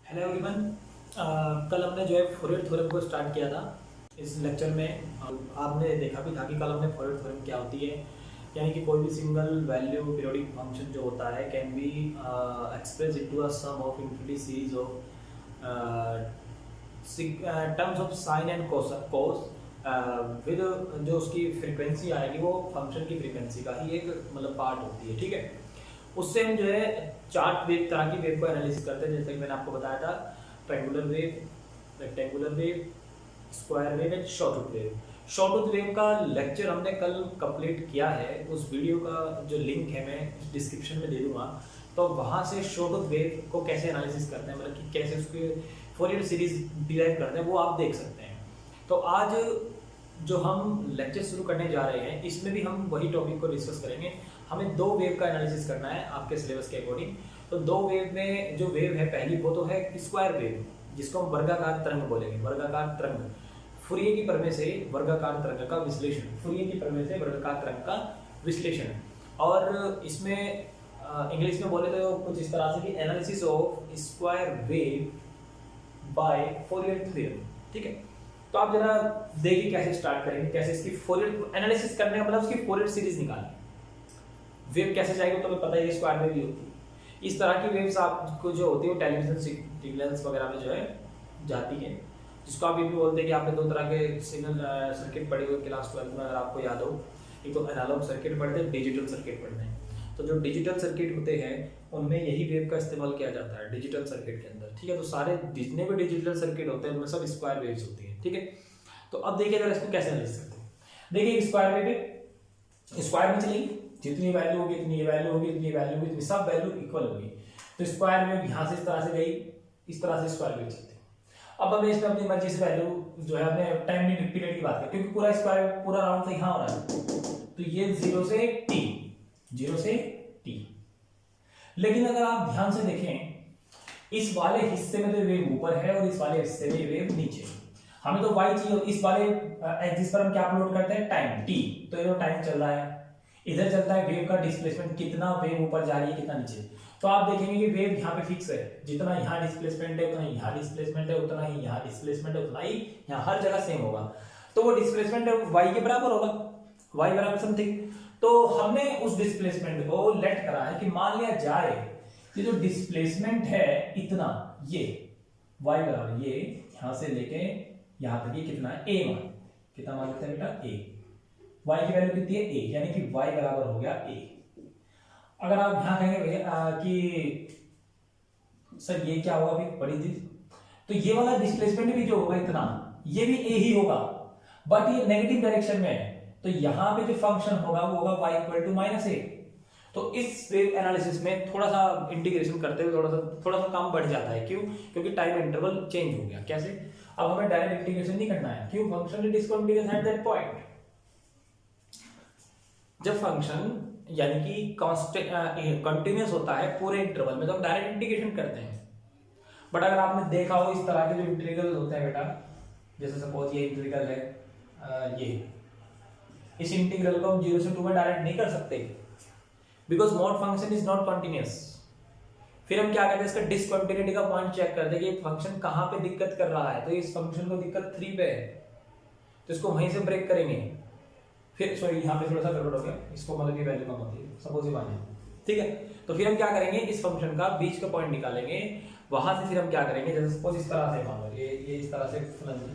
Hello everyone. कल हमने जो है फॉरियर थ्योरम को स्टार्ट किया था इस लेक्चर में। आपने देखा भी था कि कल हमने फॉरियर थ्योरम क्या होती है, यानी कि कोई भी सिंगल वैल्यू पीरियोडिक फंक्शन जो होता है can be express into a sum of infinity series of terms of sine and cos with जो उसकी फ्रीक्वेंसी आएगी वो फंक्शन की फ्रीक्वेंसी का ही एक मतलब पार्ट होती है। ठीक है, उससे हम जो है चार वेव तरह की वेव को एनालिसिस करते हैं, जैसे कि मैंने आपको बताया था triangular wave, rectangular wave, square wave and sawtooth wave. Sawtooth wave का लेक्चर हमने कल कंप्लीट किया है, उस वीडियो का जो लिंक है मैं डिस्क्रिप्शन में दे दूंगा, तो वहाँ से शॉर्टूथ वेव को कैसे एनालिसिस करते हैं, मतलब कि कैसे उसके फॉरियर सीरीज डिराइव करते हैं, वो आप देख सकते हैं। तो आज जो हम लेक्चर शुरू करने जा रहे हैं इसमें भी हम वही टॉपिक को डिस्कस करेंगे। हमें दो वेव का एनालिसिस करना है आपके सिलेबस के अकॉर्डिंग। तो दो वेव में जो वेव है पहली वो तो है स्क्वायर वेव, जिसको हम वर्गाकार तरंग बोलेंगे। वर्गाकार तरंग, फुरिये की प्रमेय से वर्गाकार तरंग का विश्लेषण, फुरिये की प्रमेय से वर्गाकार तरंग का विश्लेषण। और इसमें इंग्लिश में बोले तो कुछ इस तरह से कि analysis of square wave by Fourier theorem. ठीक है, तो आप जरा देखिए कैसे स्टार्ट करेंगे, कैसे इसकी फॉरियर एनालिसिस करने का मतलब उसकी फॉरियर सीरीज निकालनी। वेव कैसे जाएगी तो पता है स्क्वायर वेव भी होती है। इस तरह की वेव्स आपको जो होती है वो टेलीविजन सिग्नल्स वगैरह में जो है जाती है, जिसको आप ये भी बोलते हैं कि आपने दो तरह के सिग्नल सर्किट पढ़े हुए क्लास 12 में, अगर आपको याद हो। एक तो एनालॉग सर्किट पढ़ते हैं, डिजिटल सर्किट पढ़ते हैं। तो जो डिजिटल सर्किट होते हैं उनमें यही वेव का इस्तेमाल किया जाता है डिजिटल सर्किट के अंदर। ठीक है, तो सारे जितने भी डिजिटल सर्किट होते हैं उनमें सब स्क्वायर वेव्स होती है। ठीक है, तो अब देखिए अगर इसको कैसे एनालिसिस करते हैं। देखिए स्क्वायर वेव स्क्वायर में चलेगी, जितनी वैल्यू होगी इतनी वैल्यू होगी, इतनी वैल्यू होगी, इतनी सब वैल्यू इक्वल होगी। तो स्क्वायर वेव यहाँ से इस तरह से गई, इस तरह से स्क्वायर वेव चलती है। अब हमें इसमें अपनी मर्जी से वैल्यू जो है हमने टाइम पीरियड की बात करें, क्योंकि पूरा स्क्वायर पूरा राउंड तो यहाँ हो रहा है, तो ये 0 से t, 0 से t। लेकिन अगर आप ध्यान से देखें इस वाले हिस्से में तो वेव ऊपर है और इस वाले हिस्से में वेव नीचे। हमें तो y चाहिए, इस वाले एक्सिस पर हम क्या प्लॉट करते हैं, टाइम t। तो ये टाइम चल रहा है, इधर चलता है वेव का डिस्प्लेसमेंट, कितना वेव ऊपर जा रही है कितना नीचे। तो आप देखेंगे कि वेव यहाँ पे फिक्स है, जितना यहाँ डिस्प्लेसमेंट है उतना ही यहाँ डिस्प्लेसमेंट है, उतना ही यहाँ डिस्प्लेसमेंट है, उतना ही यहाँ, हर जगह सेम होगा। तो वो डिस्प्लेसमेंट y के बराबर होगा, y बराबर समथिंग। तो हमने उस डिस्प्लेसमेंट को लेट करा है कि मान लिया जाए कि जो डिस्प्लेसमेंट है इतना, ये y बराबर ये यहाँ से लेके यहाँ तक ये कितना है, a मान, कितना मान लेते हैं बेटा, a। y की वैल्यू कितनी है, a, यानी कि y बराबर हो गया a। अगर आप यहां कहेंगे भैया कि सर ये क्या होगा, फिर बड़ी चीज, तो ये वाला डिस्प्लेसमेंट भी जो होगा इतना, ये भी a ही होगा, बट ये नेगेटिव डायरेक्शन में है। तो यहां पे जो फंक्शन होगा वो होगा y इक्वल टू -a। तो इस वेव एनालिसिस में थोड़ा सा इंटीग्रेशन करते हुए थोड़ा सा काम बढ़ जाता है। क्यों? क्योंकि टाइम इंटरवल चेंज हो गया। कैसे? अब हमें डायरेक्ट इंटीग्रेशन नहीं करना है। क्यों? Function is discontinuous at that point. जब फंक्शन यानी कि कांस्टेंट कंटीन्यूअस होता है पूरे इंटरवल में तो हम डायरेक्ट इंटीग्रेशन करते हैं। बट अगर आपने देखा हो इस तरह के जो इंटीग्रल होते हैं बेटा, जैसे सपोज ये इंटीग्रल है, ये इस इंटीग्रल को हम 0 से 2 में डायरेक्ट नहीं कर सकते, because mode function is not continuous. फिर हम क्या करते हैं, इसका डिसकंटिन्यूटी का पॉइंट चेक करते हैं कि फंक्शन कहां पे दिक्कत कर रहा है। तो इस फंक्शन को दिक्कत 3 पे है, तो इसको वहीं से ब्रेक करेंगे। फिर सॉरी यहाँ पे थोड़ा सा गड़बड़ हो गया, इसको मतलब ये वैल्यू कम होती है, सपोज ये मान, ठीक है। तो फिर हम क्या करेंगे, इस फंक्शन का बीच का पॉइंट निकालेंगे, वहां से फिर हम क्या करेंगे, जैसे सपोज इस तरह से मान लो ये इस तरह से,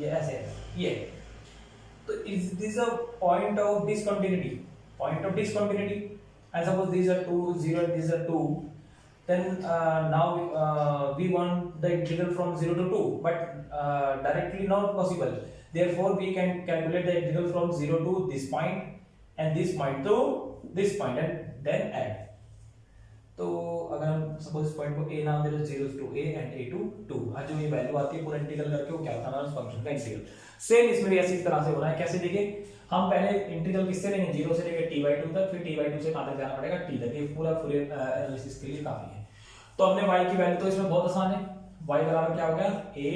ये ऐसे है ये, तो is this a point of discontinuity, point of discontinuity, and suppose this are 2 0 and these are 2, then now we want the integral from 0 to 2, but directly not possible. Therefore we can calculate the integral from 0 to this point and this point to this point and then add. तो अगर हम suppose इस point को a नाम दे तो 0 to a and a to 2, आज जो ये वैल्यू आती है पूरा इंटीग्रल करके वो क्या होता है हमारा फंक्शन का इंटीग्रल। सेम इसमें भी ऐसी तरह से होना है। कैसे? देखिए हम पहले इंटीग्रल किससे लेंगे, 0 से लेकर t/2 तक, फिर t/2 से कहां तक जाना पड़ेगा, t तक। ये पूरा फूरियर एनालिसिस के लिए काफी है। तो हमने y की वैल्यू तो इसमें बहुत आसान है, y बराबर क्या हो गया a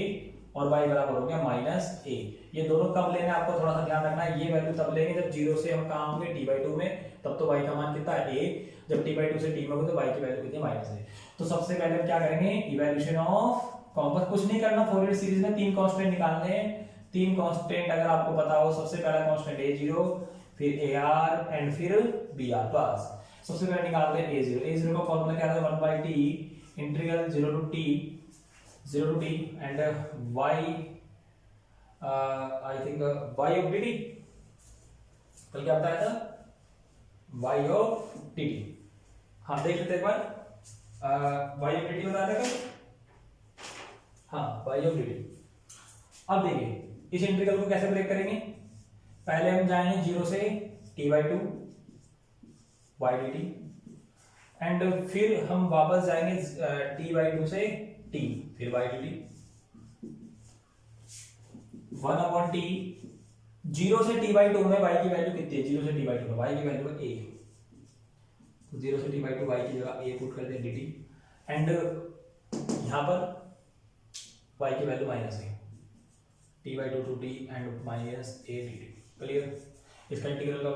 और y बराबर हो गया -a। ये दोनों कब लेना है आपको थोड़ा सा ध्यान रखना है। ये वैल्यू तब लेंगे जब 0 से हम कहां होंगे, t/2 में, तब तो y का मान कितना है a। जब t/2 से t में होगा तो y की वैल्यू कितनी है, -a। तो सबसे पहले हम क्या करेंगे, इवैल्यूएशन ऑफ बस कुछ नहीं करना, फोरियर सीरीज में 3 कांस्टेंट निकालने हैं। 3 कांस्टेंट अगर आपको पता हो, सबसे पहला कांस्टेंट a0, फिर ar एंड फिर br। बस सबसे पहले निकालते हैं a0 का फॉर्मूला क्या था, 1/t integral 0 to t and y I think y of dt, कल क्या बताया था, y ऑफ dt। हाँ देख लेते एक बार, y ऑफ dt बताया था कल, हाँ y ऑफ dt। अब देखिए इस इंटीग्रल को कैसे ब्रेक करेंगे, पहले हम जाएंगे 0 से t/2 y dt एंड फिर हम वापस जाएंगे t/2 से t फिर y dt। 1/t 0 से t/2 में y की वैल्यू कितनी है, 0 से t/2 में y की वैल्यू है a, तो 0 से t/2 y की जगह a पुट कर दें dt एंड यहां पर y की वैल्यू माइनस है, t/2 to t and minus a dt। Clear, इसका इंटीग्रल कर लो,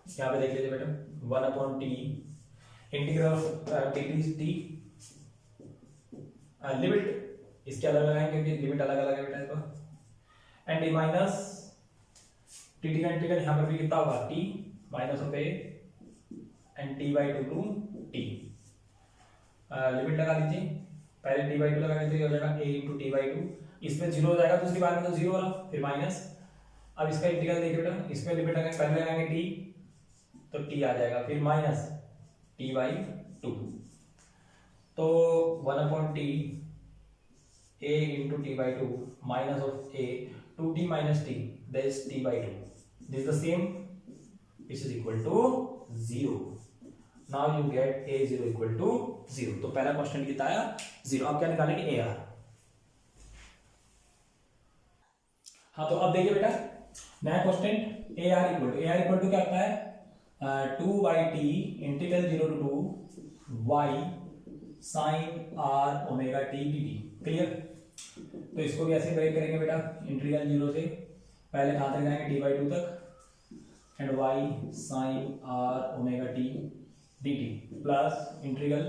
यहाँ पे देख लीजिए बेटा, 1/t इंटीग्रल dt लिमिट इसके अलग लगाएंगे क्योंकि लिमिट अलग अलग है बेटा इसका, एंड माइनस dt का इंटीग्रल यहाँ पर भी कितना होगा, t minus of a and t/2 to t। Limit लगा दीजिए, पहले t/2 लगा दीजिए, हो जाएगा a इंटू t/2, इसमें 0 हो जाएगा, दूसरी बार में तो 0 वाला, फिर माइनस। अब इसका इंटीग्रल देखिए बेटा, इसमें लिमिट लगाएंगे, पहले लगाएंगे t तो t आ जाएगा, फिर माइनस t/2, तो 1/t a into t/2 minus of a 2t minus t, that is t/2, this is the same, this is equal to 0। Now you get a0 equal to 0। तो पहला question कितना आया 0। अब क्या निकालेंगे ar। हाँ तो अब देखिए बेटा नया क्वेश्चन, ar इक्वल टू क्या होता है, 2/t integral 0 to 2 y sin r omega t dt। Clear, तो इसको भी ऐसे ब्रेक करेंगे बेटा, इंटीग्रल 0 से पहले कहाँ तक जाएंगे t/2 तक and y sin r omega t dt plus integral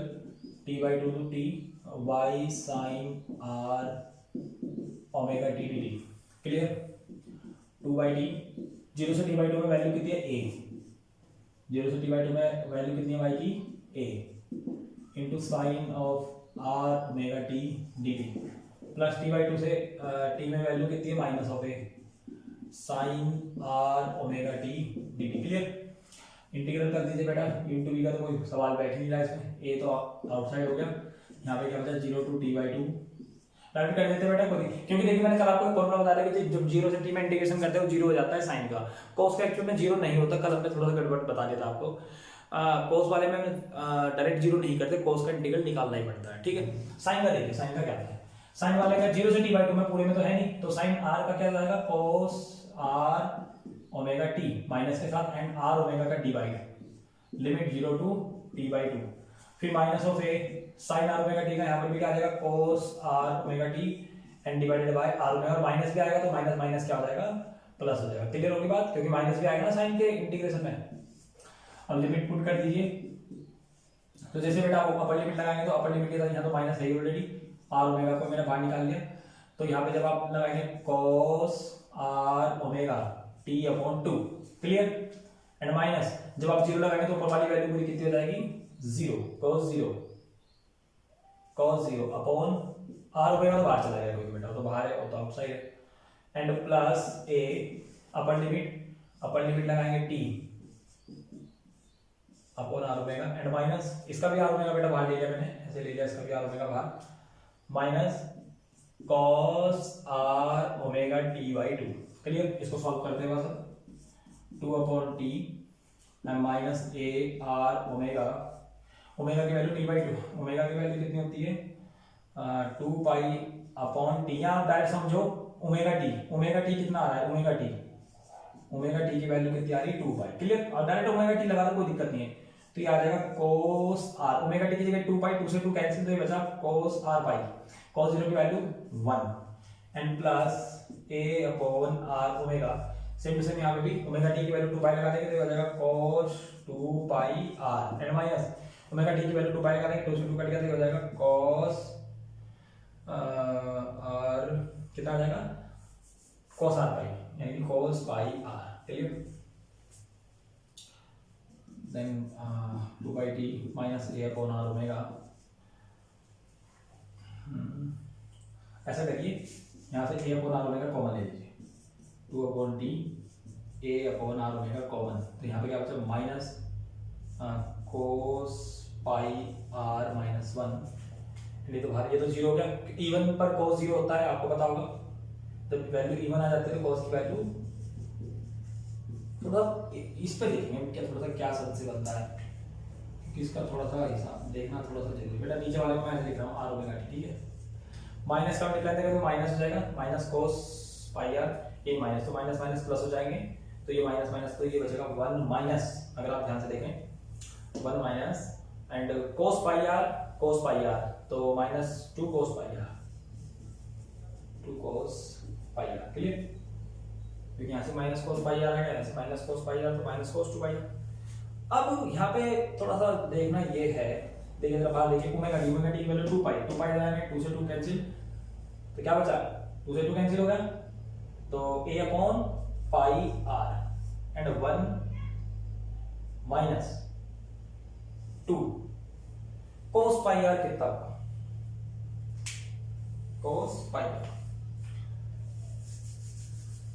t/2 to t y sin r omega t dt। Clear, 2/t 0 से t/2 में वैल्यू कितनी है a, 0 से t/2 में वैल्यू कितनी है y की a into sine of r omega t dt plus t/2 से t में वैल्यू कितनी है minus of a sine r omega t dt। Clear, integral कर दीजिए बेटा, इंटू b का तो कोई सवाल बैठ नहीं रहा इसमें, a तो आउटसाइड हो गया, यहाँ पे क्या बचा 0 to t/2 डायरेक्ट कर देते बेटा कोई, क्योंकि देखिए मैंने कल आपको एक फॉर्मूला बताया कि जब 0 से t में इंटीग्रेशन करते हैं वो 0 हो जाता है साइन का, cos का एक्चुअल में 0 नहीं होता, कल हमने थोड़ा सा गड़बड़ बता दिया था आपको। cos वाले में डायरेक्ट 0 नहीं करते, cos का इंटीग्रल निकालना ही पड़ता है, ठीक है। साइन का देखिए, साइन का क्या है, साइन वाले का 0 से t/2 में पूरे में तो है नहीं, तो साइन r का क्या जाएगा cos r omega t minus के साथ एंड r ओमेगा का डिवाइड लिमिट 0 to t/2, फिर minus of a sine r omega t का यहाँ पर भी क्या आ जाएगा cos r omega t and divided by r omega, और माइनस भी आएगा तो माइनस माइनस क्या हो जाएगा प्लस हो जाएगा। क्लियर होगी बात, क्योंकि माइनस भी आएगा ना साइन के इंटीग्रेशन में। अब लिमिट पुट कर दीजिए, तो जैसे बेटा आप अपर लिमिट लगाएंगे तो अपर लिमिट के साथ यहाँ तो माइनस है ही ऑलरेडी, r ओमेगा को मैंने बाहर निकाल लिया, तो यहाँ पे जब आप लगाएंगे cos r omega t/2। Clear, and minus जब आप 0 लगाएंगे तो ऊपर वाली वैल्यू पूरी कितनी हो जाएगी 0, cos 0 अपॉन r ओमेगा तो बाहर चला जाएगा क्योंकि बेटा तो बाहर है, तो आउटसाइड है, and plus a upper limit लगाएंगे t upon r omega and minus इसका भी r ओमेगा बेटा बाहर ले लिया मैंने, ऐसे ले लिया, इसका भी r ओमेगा बाहर, minus cos r omega t/2। Clear, इसको सॉल्व करते हैं बस, 2/t and minus a r omega, omega की वैल्यू t/2, ओमेगा की वैल्यू कितनी होती है 2π/t, यहाँ डायरेक्ट समझो ओमेगा t कितना आ रहा है, ओमेगा t की वैल्यू कितनी आ रही है 2π। क्लियर, और डायरेक्ट ओमेगा t लगा दो कोई दिक्कत नहीं है, तो ये आ जाएगा cos r, ओमेगा t की जगह 2π, 2 से 2 कैंसिल, तो ये बचा cos r पाई, cos 0 की value 1 and plus a upon r omega, same to same यहाँ पे भी ओमेगा t की वैल्यू 2π लगा देंगे तो ये आ जाएगा cos 2πr and minus omega t की वैल्यू 2π लगा देंगे, 2 से 2 कट गया तो ये हो जाएगा cos और कितना आ जाएगा cos r पाई, यानी कि cos pi r, clear. Then 2/t minus a upon r omega. ऐसा करिए, यहाँ से a upon r omega common ले लीजिए, 2/t a upon r omega common, तो यहाँ पे क्या बचा minus cos pi r minus 1। नहीं तो बाहर ये तो जीरो हो गया, इवन पर cos जीरो होता है, आपको पता होगा, जब वैल्यू इवन आ जाती है तो cos की वैल्यू थोड़ा इस पे देखेंगे क्या, थोड़ा सा क्या सद से बनता है, क्योंकि इसका थोड़ा सा हिसाब देखना थोड़ा सा जरूरी। बेटा नीचे वाले को मैं ऐसे लिख रहा हूँ r ओमेगा t, ठीक है। माइनस का मल्टीप्लाई करेंगे तो माइनस हो जाएगा, माइनस cos पाई r, ये माइनस तो माइनस माइनस प्लस हो जाएंगे, तो ये माइनस माइनस, तो ये बचेगा 1 माइनस, अगर आप ध्यान से देखें 1 minus and cos pi r तो minus 2 cos pi r, 2 cos pi r, clear. क्योंकि यहाँ से माइनस cos पाई r है, यहाँ से माइनस cos पाई r, तो माइनस cos 2 पाई r। अब यहाँ पे थोड़ा सा देखना ये है, देखिए जरा बाहर देखिए, ओमेगा डी की वैल्यू 2 पाई, 2 पाई जाएगा, 2 से 2 कैंसिल, तो क्या बचा 2 से 2 कैंसिल हो गया, तो a upon pi r and 1 minus 2 cos pi r कितना होगा, cos pi r,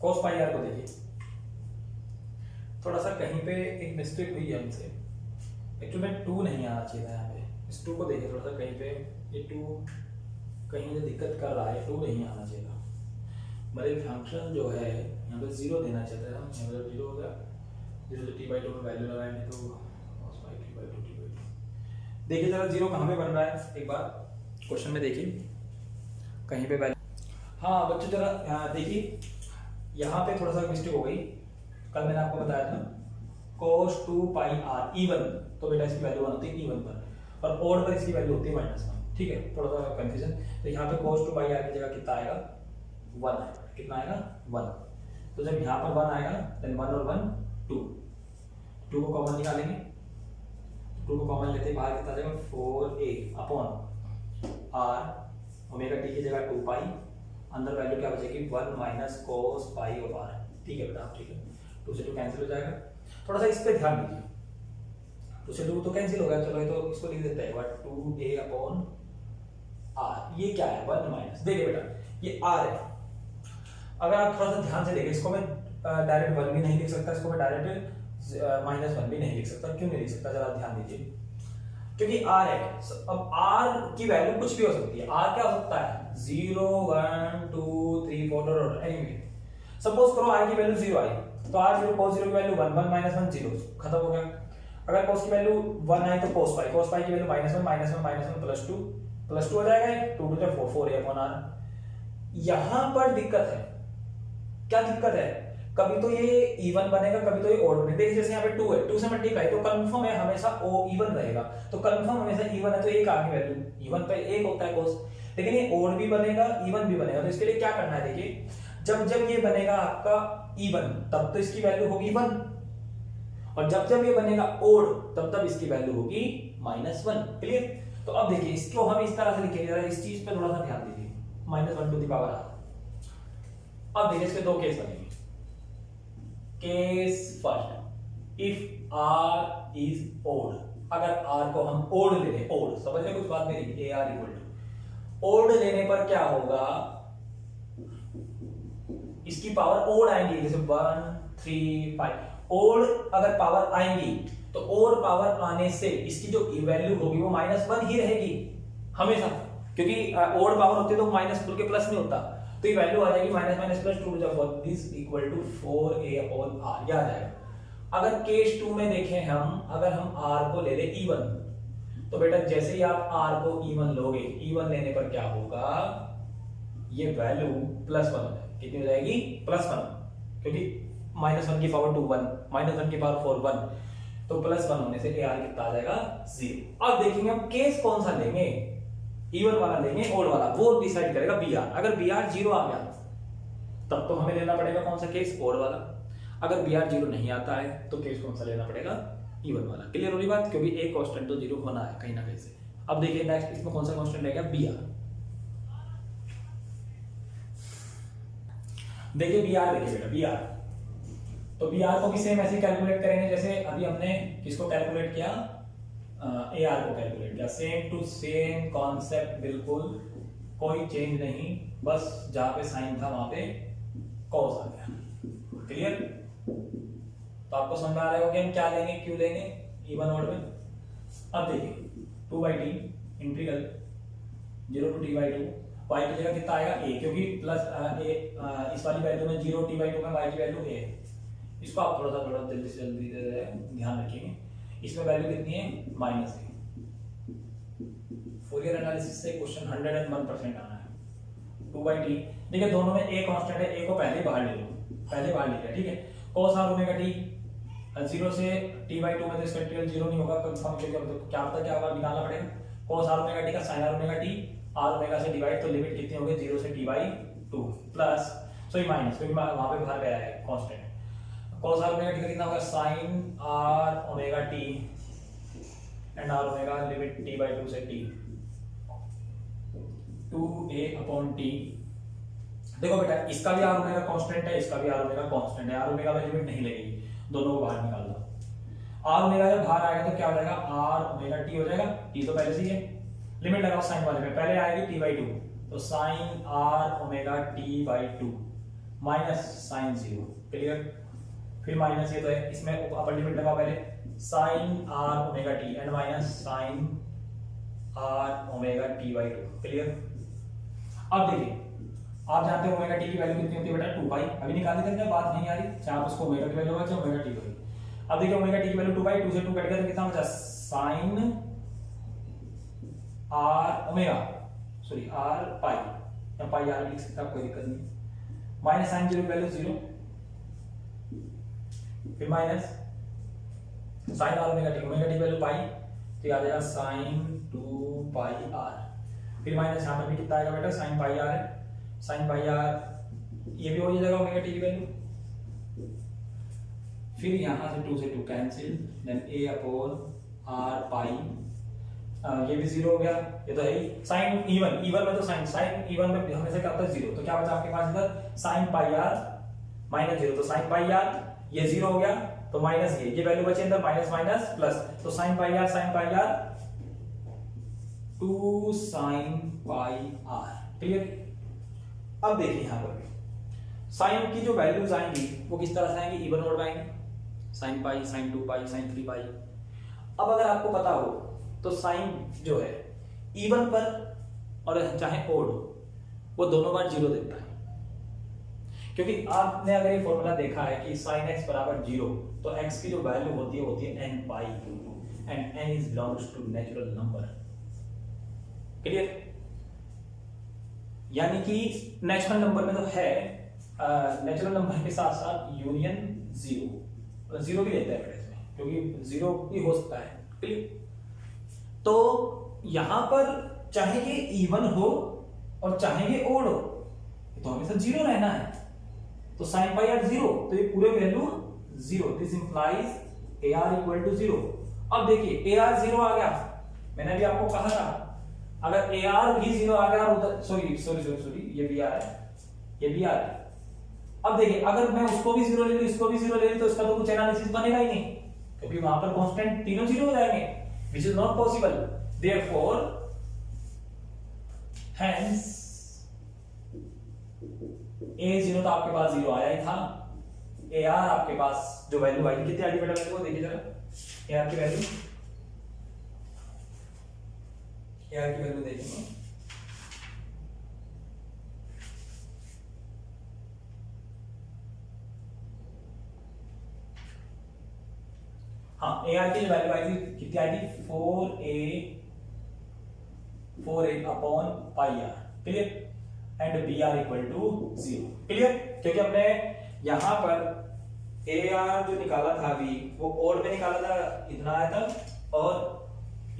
cos pi r को देखिए, थोड़ा सा कहीं पे एक मिस्टेक हुई है हमसे, एक्चुअली में 2 नहीं आना चाहिए था यहाँ पे, इस 2 को देखिए थोड़ा सा, कहीं पे ये 2 कहीं से दिक्कत कर रहा है, 2 नहीं आना चाहिए था। मेरे फंक्शन जो है यहाँ पे 0 देना चाहते हैं हम, यहाँ पे 0 हो गया, 0 से t/2 में वैल्यू लगाएंगे तो cos पाई t/2 t/2। देखिए जरा 0 कहाँ पे बन रहा है, एक बार क्वेश्चन में देखिए कहीं पे वैल्यू, हाँ बच्चों जरा देखिए यहाँ पे थोड़ा सा मिस्टेक हो गई, कल मैंने आपको बताया था cos 2 पाई r इवन, तो बेटा इसकी वैल्यू 1 होती है इवन पर, और ओड पर इसकी वैल्यू होती है -1, ठीक है, थोड़ा सा कंफ्यूजन। तो यहाँ पे cos 2 पाई r की जगह कितना आएगा 1 आएगा, कितना आएगा 1, तो जब यहाँ पर 1 आएगा देन 1 और 1 2, 2 को कॉमन निकालेंगे, 2 को कॉमन लेते बाहर कितना आ जाएगा 4a upon r, omega t की जगह 2 पाई, अंदर वैल्यू क्या बचेगी 1 minus cos pi of r, ठीक है बेटा, ठीक है, 2 से 2 कैंसिल हो जाएगा। थोड़ा सा इस पे ध्यान दीजिए, 2 से 2 तो कैंसिल हो गया, चलो ये तो इसको लिख देते हैं 2a अपॉन r, ये क्या है 1 माइनस, देखिए बेटा ये r है, अगर आप थोड़ा सा ध्यान से देखें, इसको मैं डायरेक्ट 1 भी नहीं लिख सकता, इसको मैं डायरेक्ट -1 भी नहीं लिख सकता, क्यों नहीं लिख सकता, जरा ध्यान दीजिए, क्योंकि r है। अब r की वैल्यू कुछ भी हो सकती है, r क्या हो सकता है 0 1 2 3 4 और एनीवे, सपोज करो r की वैल्यू 0 आई, तो r0 cos 0 की वैल्यू 1 1 -1 0, खत्म हो गया। अगर cos की वैल्यू 1 आई तो cos पाई की वैल्यू -1 प्लस 2 हो जाएगा, 2 2 4 4a अपॉन r। यहां पर दिक्कत है, क्या दिक्कत है, कभी तो ये इवन बनेगा, कभी तो ये ऑड बनेगा। देखिए जैसे यहाँ पे 2 है, 2 से मल्टीप्लाई तो कंफर्म है हमेशा ओ इवन रहेगा, तो कंफर्म हमेशा इवन है, तो एक आ गई वैल्यू, इवन पे एक होता है cos, लेकिन ये ऑड भी बनेगा इवन भी बनेगा, तो इसके लिए क्या करना है, देखिए जब जब ये बनेगा आपका इवन तब तो इसकी वैल्यू होगी 1, और जब जब ये बनेगा ओड तब तब इसकी वैल्यू होगी -1, क्लियर। तो अब देखिए इसको हम इस तरह से लिखेंगे, जरा इस चीज पे थोड़ा सा ध्यान दीजिए, -1 टू द पावर r। अब देखिए इसके दो केस बनेंगे, case first, if r is odd, अगर r को हम ओड ले लें, ओड समझ रहे कुछ बात मेरी, ar इक्वल टू ओड लेने पर क्या होगा, इसकी पावर ओड आएंगी, जैसे 1 3 5, ओड अगर पावर आएंगी तो ओड पावर आने से इसकी जो वैल्यू होगी वो -1 ही रहेगी हमेशा, क्योंकि ओड पावर होती है तो माइनस बोल के प्लस नहीं होता, तो ये वैल्यू आ जाएगी -+ 2 to the 4 this equal to 4a upon r, याद आएगा। अगर केस 2 में देखें हम, अगर हम r को ले ले इवन, तो बेटा जैसे ही आप r को इवन लोगे, इवन लेने पर क्या होगा, ये वैल्यू +1 हो जाएगी, कितनी हो जाएगी +1, क्योंकि -1 की पावर 2 1, -1 की पावर 4 1, तो +1 होने से ar कितना आ जाएगा 0। अब देखेंगे हम केस कौन सा लेंगे, इवन वाला लेंगे ओड वाला, वो डिसाइड करेगा br। अगर br 0 आ गया तब तो हमें लेना पड़ेगा कौन सा केस, ओड वाला। अगर br 0 नहीं आता है तो केस कौन सा लेना पड़ेगा, इवन वाला। क्लियर हो रही बात, क्योंकि एक कांस्टेंट तो 0 होना है कहीं ना कहीं से। अब देखिए नेक्स्ट इसमें कौन सा कांस्टेंट रहेगा, br। देखिए बी आर, देखिए बेटा बी आर, तो बी आर को भी सेम ऐसे कैलकुलेट करेंगे जैसे अभी हमने किसको कैलकुलेट किया, ए आर को कैलकुलेट किया। सेम टू सेम कॉन्सेप्ट, बिल्कुल कोई चेंज नहीं, बस जहां पे साइन था वहां पे कॉस आ गया। क्लियर? तो आपको समझ में आ रहा है कि हम क्या लेंगे, क्यों लेंगे इवन ऑड में। अब देखिए 2/t integral 0 to t/2, y की जगह कितना आएगा a, क्योंकि प्लस a इस वाली वैल्यू में 0 t/2 में y की वैल्यू a है। इसको आप थोड़ा जल्दी से जल्दी ध्यान रखिएगा। इसमें वैल्यू कितनी है, -a। फोरियर एनालिसिस से क्वेश्चन 101% आना है। 2/t, देखिए दोनों में a कांस्टेंट है, a को पहले बाहर ले लो, पहले बाहर ले लिया, ठीक है। cos r ओमेगा t 0 से t/2 में तो इसका इंटीग्रल 0 नहीं होगा, कंफर्म करके तो क्या पता क्या होगा, निकालना पड़ेगा। cos r ओमेगा t का sin r omega t r omega से डिवाइड, तो लिमिट कितनी होगी 0 से t/2 प्लस सॉरी माइनस, क्योंकि वहां पे बाहर गया है constant. cos r omega t का कितना होगा, sin r omega t and r omega limit t/2 से t 2a/t। देखो बेटा इसका भी r ओमेगा कांस्टेंट है, इसका भी r ओमेगा कांस्टेंट है, r ओमेगा में लिमिट नहीं लगेगी, दोनों को बाहर निकाल दो। r ओमेगा जब बाहर आएगा तो क्या हो जाएगा, r ओमेगा t हो जाएगा, t तो पहले से ही है। लिमिट लगाओ साइन वाले में, पहले आएगी t/2, तो sin r omega t/2 minus sin 0। Clear? फिर माइनस ये तो है, इसमें अपर लिमिट लगाओ पहले, sin r omega t and minus sin r omega t/2। Clear? अब देखिए आप जानते हो ओमेगा टी की वैल्यू कितनी होती है बेटा, 2 पाई। अभी निकाल देते हैं, बात नहीं आ रही, चाहे आप उसको ओमेगा की वैल्यू होगा चाहे ओमेगा टी की। अब देखिए ओमेगा टी की वैल्यू 2 पाई, 2 से 2 कट गया तो कितना बचा, sin r omega sorry r पाई, या पाई r लिख सकते हैं, कोई दिक्कत नहीं। माइनस sin 0 की वैल्यू 0, फिर minus sin r omega T की वैल्यू पाई, तो आ जाएगा sin 2 पाई r। फिर माइनस यहां पर भी कितना आएगा बेटा, sin पाई r है, sin पाई r ये भी हो जाएगा ओमेगा टी की वैल्यू। फिर यहां से 2 से 2 कैंसिल, देन a/r पाई, ये भी 0 हो गया, ये तो है ही। sin इवन में तो sin इवन में हमेशा क्या होता है 0, तो क्या बचा आपके पास इधर, sin पाई r माइनस 0, तो sin पाई r ये 0 हो गया, तो माइनस ये वैल्यू बची अंदर, माइनस माइनस प्लस, तो sin पाई r 2 sin पाई r। क्लियर? अब देखिए यहां पर साइन की जो वैल्यूज आएंगी वो किस तरह से आएंगी, इवन ऑड आएंगी, sin पाई, sin 2 पाई, sin 3 पाई। अब अगर आपको पता हो तो साइन जो है इवन पर और चाहे ओड वो दोनों बार 0 देता है, क्योंकि आपने अगर ये फॉर्मूला देखा है कि sin x बराबर 0, तो x की जो वैल्यू होती है n pi, and n is belongs to natural number. Clear? यानी कि नेचुरल नंबर में तो है, नेचुरल नंबर के साथ साथ यूनियन 0 भी लेता है बेटा इसमें, क्योंकि 0 भी हो सकता है। क्लियर? तो यहां पर चाहे ये इवन हो और चाहे ये ओड हो, तो हमेशा 0 रहना है, तो sin पाई r 0, तो ये पूरे value 0, this implies ar equal to 0। अब देखिए ar 0 आ गया, मैंने भी आपको कहा था अगर ar भी 0 आ गया, उधर सॉरी ये भी आ रहा है, ये भी आ रहा है। अब देखिए अगर मैं उसको भी 0 ले लूं, इसको भी 0 ले लूं, तो इसका तो कुछ एनालिसिस बनेगा ही नहीं, क्योंकि वहां पर कांस्टेंट तीनों 0 हो जाएंगे, which is not possible। therefore hence a0 तो आपके पास 0 आया ही था, ar आपके पास जो वैल्यू आई कितनी आई बेटा, वैल्यू देखिए जरा, ar की वैल्यू देखेंगे, हाँ ar की जो वैल्यू आई थी कितनी आई थी, 4a अपॉन pi r। Clear? And br equal to 0। Clear? क्योंकि हमने यहां पर ar जो निकाला था अभी वो ओड में निकाला था, इतना आया था, और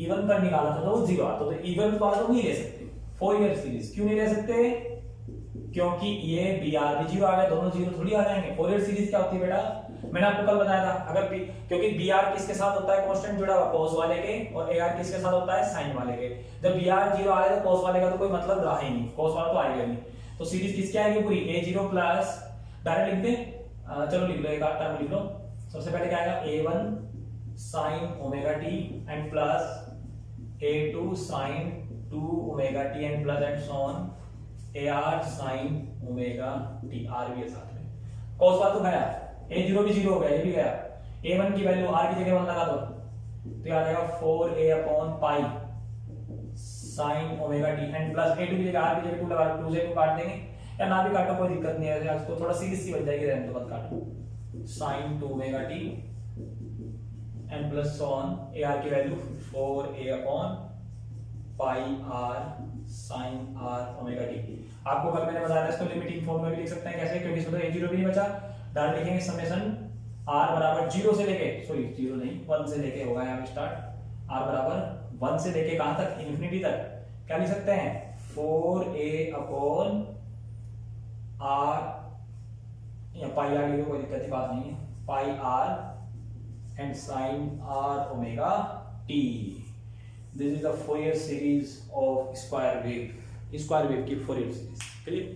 इवन पर निकाला था तो वो 0 आता, तो इवन पर तो नहीं ले सकते फोरियर सीरीज। क्यों नहीं ले सकते? क्योंकि ये br भी 0 आ गया, दोनों 0 थोड़ी आ जाएंगे। फोरियर सीरीज क्या होती है बेटा, मैंने आपको कल बताया था, अगर क्योंकि br किसके साथ होता है, कांस्टेंट जुड़ा हुआ cos वाले के, और ar किसके साथ होता है, sin वाले के। जब br 0 आया तो cos वाले का तो कोई मतलब रहा ही नहीं, cos वाला तो आएगा नहीं, तो सीरीज किसकी आएगी पूरी, a0 प्लस डायरेक्ट लिख दे, चलो लिख लो, एक आध टर्म लिख लो। सबसे पहले क्या आएगा, a1 sin omega T and plus a2 sin 2 omega T and plus and so on ar sin omega T, r भी है साथ में। cos वाला तो गया, a0 भी 0 हो गया, ये भी गया। a1 की वैल्यू r की जगह 1 लगा दो तो आ जाएगा 4a अपॉन पाई sin omega T and plus a2 की जगह r की जगह 2 लगा दो, 2 से 2 काट देंगे या ना भी काटो कोई दिक्कत नहीं है, आज तो थोड़ा सीरीज सी बन जाएगी, रहने तो मत काटो। sin 2 omega T and plus so on ar की वैल्यू 4a अपॉन pi r sin r omega T. आपको कल मैंने बताया था इसको लिमिटिंग फॉर्म में भी लिख सकते हैं, कैसे, क्योंकि इसमें तो a0 भी नहीं बचा, डायरेक्ट लिखेंगे समेशन r बराबर 0 से लेके, सॉरी 0 नहीं 1 से लेके होगा यहाँ पे स्टार्ट, r बराबर 1 से लेके कहां तक, इंफिनिटी तक। क्या लिख सकते हैं, 4a अपॉन r, या पाई आर, कोई दिक्कत की बात नहीं है, पाई r and sin r omega t। This is the Fourier series of square wave की फोरियर सीरीज। क्लियर।